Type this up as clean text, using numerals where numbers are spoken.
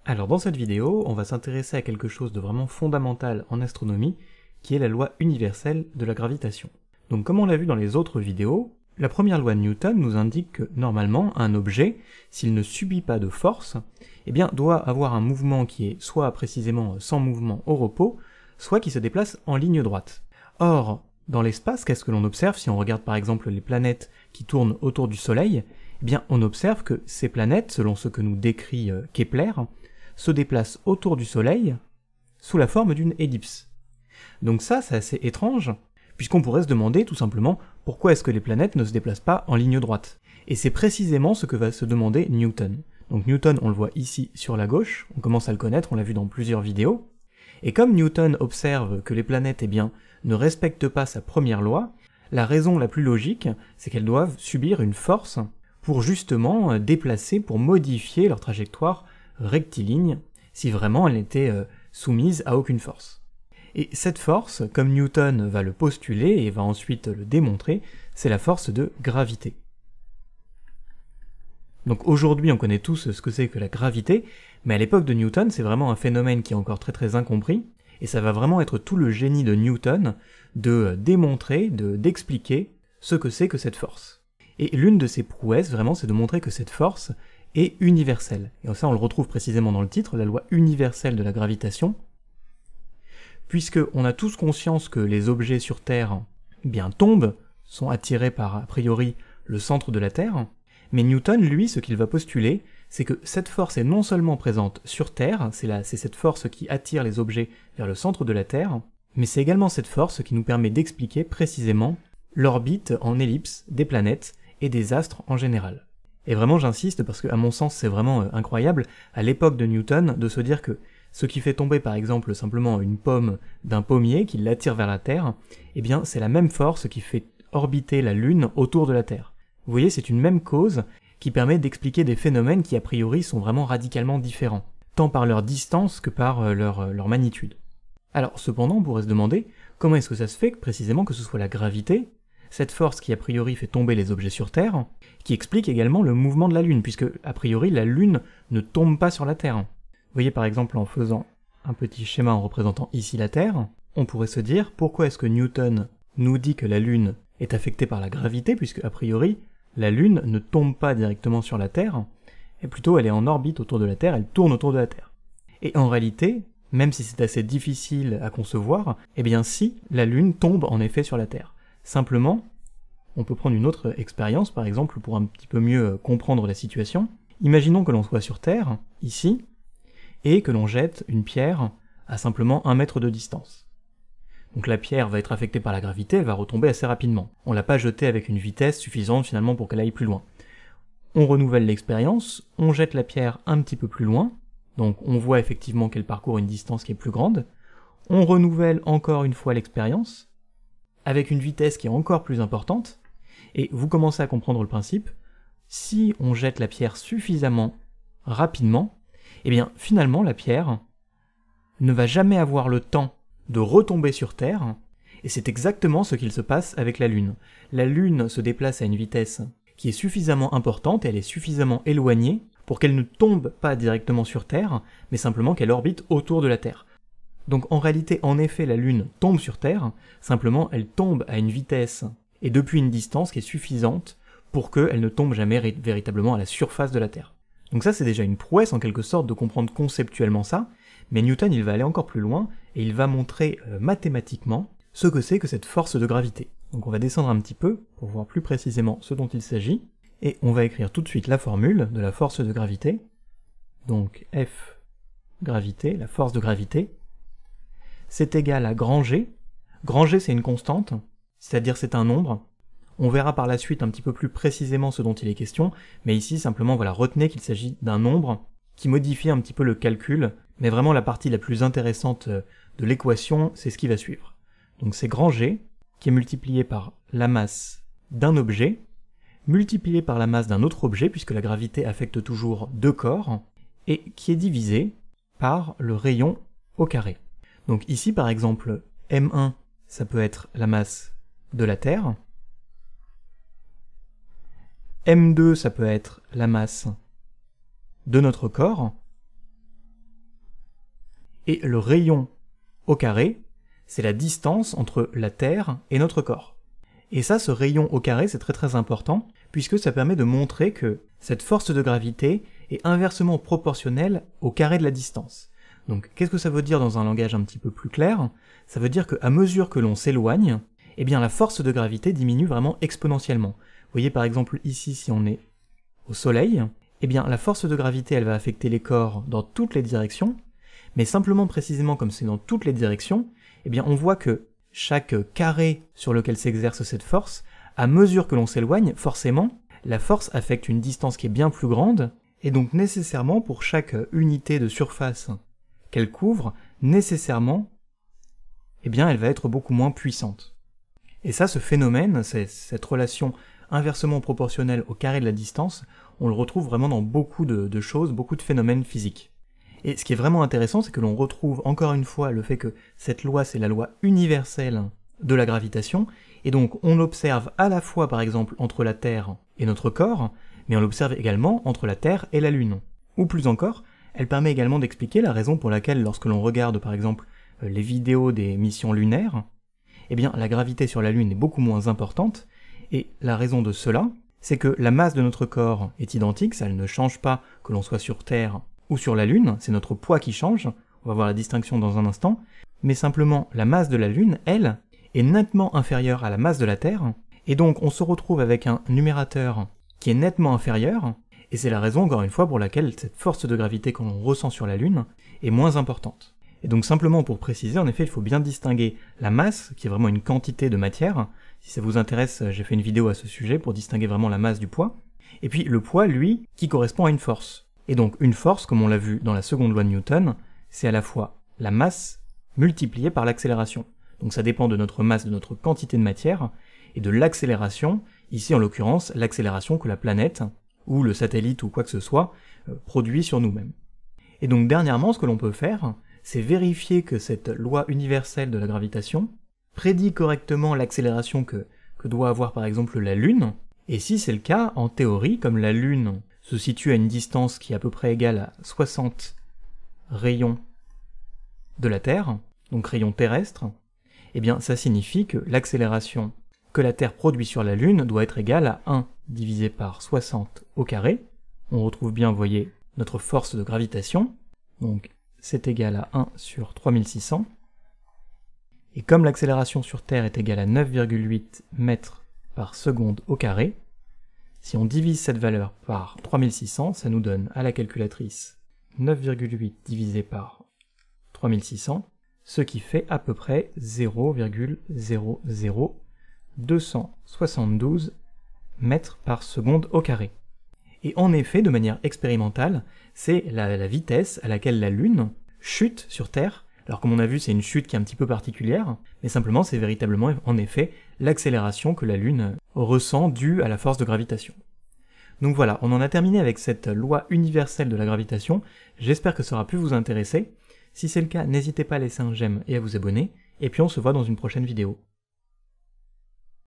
Alors dans cette vidéo, on va s'intéresser à quelque chose de vraiment fondamental en astronomie, qui est la loi universelle de la gravitation. Donc comme on l'a vu dans les autres vidéos, la première loi de Newton nous indique que normalement un objet, s'il ne subit pas de force, eh bien doit avoir un mouvement qui est soit précisément sans mouvement au repos, soit qui se déplace en ligne droite. Or, dans l'espace, qu'est-ce que l'on observe si on regarde par exemple les planètes qui tournent autour du Soleil? Eh bien on observe que ces planètes, selon ce que nous décrit Kepler, se déplacent autour du Soleil sous la forme d'une ellipse. Donc ça, c'est assez étrange, puisqu'on pourrait se demander tout simplement pourquoi est-ce que les planètes ne se déplacent pas en ligne droite. Et c'est précisément ce que va se demander Newton. Donc Newton, on le voit ici sur la gauche, on commence à le connaître, on l'a vu dans plusieurs vidéos, et comme Newton observe que les planètes, eh bien, ne respectent pas sa première loi, la raison la plus logique, c'est qu'elles doivent subir une force pour justement déplacer, pour modifier leur trajectoire rectiligne, si vraiment elle n'était soumise à aucune force. Et cette force, comme Newton va le postuler et va ensuite le démontrer, c'est la force de gravité. Donc aujourd'hui on connaît tous ce que c'est que la gravité, mais à l'époque de Newton c'est vraiment un phénomène qui est encore très incompris, et ça va vraiment être tout le génie de Newton de démontrer, d'expliquer ce que c'est que cette force. Et l'une de ses prouesses vraiment c'est de montrer que cette force est universelle. Et ça on le retrouve précisément dans le titre, la loi universelle de la gravitation, puisque on a tous conscience que les objets sur Terre bien tombent, sont attirés par a priori le centre de la Terre, mais Newton, lui, ce qu'il va postuler, c'est que cette force est non seulement présente sur Terre, c'est cette force qui attire les objets vers le centre de la Terre, mais c'est également cette force qui nous permet d'expliquer précisément l'orbite en ellipse des planètes et des astres en général. Et vraiment j'insiste parce que à mon sens c'est vraiment incroyable, à l'époque de Newton, de se dire que ce qui fait tomber par exemple simplement une pomme d'un pommier, qui l'attire vers la Terre, eh bien c'est la même force qui fait orbiter la Lune autour de la Terre. Vous voyez, c'est une même cause qui permet d'expliquer des phénomènes qui a priori sont vraiment radicalement différents, tant par leur distance que par leur magnitude. Alors cependant on pourrait se demander comment est-ce que ça se fait précisément que ce soit la gravité, cette force qui a priori fait tomber les objets sur Terre, qui explique également le mouvement de la Lune, puisque a priori la Lune ne tombe pas sur la Terre. Vous voyez par exemple en faisant un petit schéma en représentant ici la Terre, on pourrait se dire pourquoi est-ce que Newton nous dit que la Lune est affectée par la gravité, puisque a priori la Lune ne tombe pas directement sur la Terre, et plutôt elle est en orbite autour de la Terre, elle tourne autour de la Terre. Et en réalité, même si c'est assez difficile à concevoir, eh bien si, la Lune tombe en effet sur la Terre. Simplement, on peut prendre une autre expérience par exemple pour un petit peu mieux comprendre la situation. Imaginons que l'on soit sur Terre, ici, et que l'on jette une pierre à simplement 1 mètre de distance. Donc la pierre va être affectée par la gravité, elle va retomber assez rapidement. On l'a pas jetée avec une vitesse suffisante finalement pour qu'elle aille plus loin. On renouvelle l'expérience, on jette la pierre un petit peu plus loin, donc on voit effectivement qu'elle parcourt une distance qui est plus grande. On renouvelle encore une fois l'expérience, avec une vitesse qui est encore plus importante, et vous commencez à comprendre le principe. Si on jette la pierre suffisamment rapidement, eh bien finalement la pierre ne va jamais avoir le temps de retomber sur Terre, et c'est exactement ce qu'il se passe avec la Lune. La Lune se déplace à une vitesse qui est suffisamment importante, et elle est suffisamment éloignée pour qu'elle ne tombe pas directement sur Terre, mais simplement qu'elle orbite autour de la Terre. Donc en réalité, en effet, la Lune tombe sur Terre, simplement elle tombe à une vitesse et depuis une distance qui est suffisante pour qu'elle ne tombe jamais véritablement à la surface de la Terre. Donc ça c'est déjà une prouesse en quelque sorte de comprendre conceptuellement ça, mais Newton il va aller encore plus loin et il va montrer mathématiquement ce que c'est que cette force de gravité. Donc on va descendre un petit peu pour voir plus précisément ce dont il s'agit, et on va écrire tout de suite la formule de la force de gravité. Donc F gravité, la force de gravité, c'est égal à grand G. Grand G c'est une constante, c'est-à-dire c'est un nombre. On verra par la suite un petit peu plus précisément ce dont il est question, mais ici simplement voilà, retenez qu'il s'agit d'un nombre qui modifie un petit peu le calcul, mais vraiment la partie la plus intéressante de l'équation, c'est ce qui va suivre. Donc c'est grand G, qui est multiplié par la masse d'un objet, multiplié par la masse d'un autre objet, puisque la gravité affecte toujours 2 corps, et qui est divisé par le rayon au carré. Donc ici par exemple, M1, ça peut être la masse de la Terre, M2, ça peut être la masse de notre corps, Et le rayon au carré, c'est la distance entre la Terre et notre corps. Et ça, ce rayon au carré, c'est très très important, puisque ça permet de montrer que cette force de gravité est inversement proportionnelle au carré de la distance. Donc, qu'est-ce que ça veut dire dans un langage un petit peu plus clair? Ça veut dire qu'à mesure que l'on s'éloigne, eh bien la force de gravité diminue vraiment exponentiellement. Vous voyez par exemple ici, si on est au Soleil, eh bien la force de gravité, elle va affecter les corps dans toutes les directions, mais simplement précisément comme c'est dans toutes les directions, eh bien on voit que chaque carré sur lequel s'exerce cette force, à mesure que l'on s'éloigne, forcément, la force affecte une distance qui est bien plus grande, et donc nécessairement pour chaque unité de surface qu'elle couvre, nécessairement, eh bien elle va être beaucoup moins puissante. Et ça, ce phénomène, cette relation inversement proportionnelle au carré de la distance, on le retrouve vraiment dans beaucoup de choses, beaucoup de phénomènes physiques. Et ce qui est vraiment intéressant, c'est que l'on retrouve encore une fois le fait que cette loi, c'est la loi universelle de la gravitation, et donc on l'observe à la fois par exemple entre la Terre et notre corps, mais on l'observe également entre la Terre et la Lune. Ou plus encore, elle permet également d'expliquer la raison pour laquelle lorsque l'on regarde par exemple les vidéos des missions lunaires, eh bien la gravité sur la Lune est beaucoup moins importante, et la raison de cela, c'est que la masse de notre corps est identique, ça ne change pas que l'on soit sur Terre ou sur la Lune, c'est notre poids qui change, on va voir la distinction dans un instant, mais simplement la masse de la Lune, elle, est nettement inférieure à la masse de la Terre, et donc on se retrouve avec un numérateur qui est nettement inférieur, et c'est la raison encore une fois pour laquelle cette force de gravité que l'on ressent sur la Lune est moins importante. Et donc simplement pour préciser, en effet, il faut bien distinguer la masse, qui est vraiment une quantité de matière. Si ça vous intéresse, j'ai fait une vidéo à ce sujet pour distinguer vraiment la masse du poids. Et puis le poids, lui, qui correspond à une force. Et donc une force, comme on l'a vu dans la seconde loi de Newton, c'est à la fois la masse multipliée par l'accélération. Donc ça dépend de notre masse, de notre quantité de matière, et de l'accélération, ici en l'occurrence l'accélération que la planète, ou le satellite ou quoi que ce soit, produit sur nous-mêmes. Et donc dernièrement, ce que l'on peut faire, c'est vérifier que cette loi universelle de la gravitation prédit correctement l'accélération que doit avoir par exemple la Lune, et si c'est le cas, en théorie, comme la Lune se situe à une distance qui est à peu près égale à 60 rayons de la Terre, donc rayons terrestres, eh bien ça signifie que l'accélération que la Terre produit sur la Lune doit être égale à 1 divisé par 60 au carré. On retrouve bien, vous voyez, notre force de gravitation, donc c'est égal à 1 sur 3600. Et comme l'accélération sur Terre est égale à 9,8 mètres par seconde au carré, si on divise cette valeur par 3600, ça nous donne à la calculatrice 9,8 divisé par 3600, ce qui fait à peu près 0,00272 mètres par seconde au carré. Et en effet, de manière expérimentale, c'est la vitesse à laquelle la Lune chute sur Terre. Alors comme on a vu, c'est une chute qui est un petit peu particulière, mais simplement c'est véritablement en effet l'accélération que la Lune ressent due à la force de gravitation. Donc voilà, on en a terminé avec cette loi universelle de la gravitation, j'espère que ça aura pu vous intéresser. Si c'est le cas, n'hésitez pas à laisser un j'aime et à vous abonner, et puis on se voit dans une prochaine vidéo.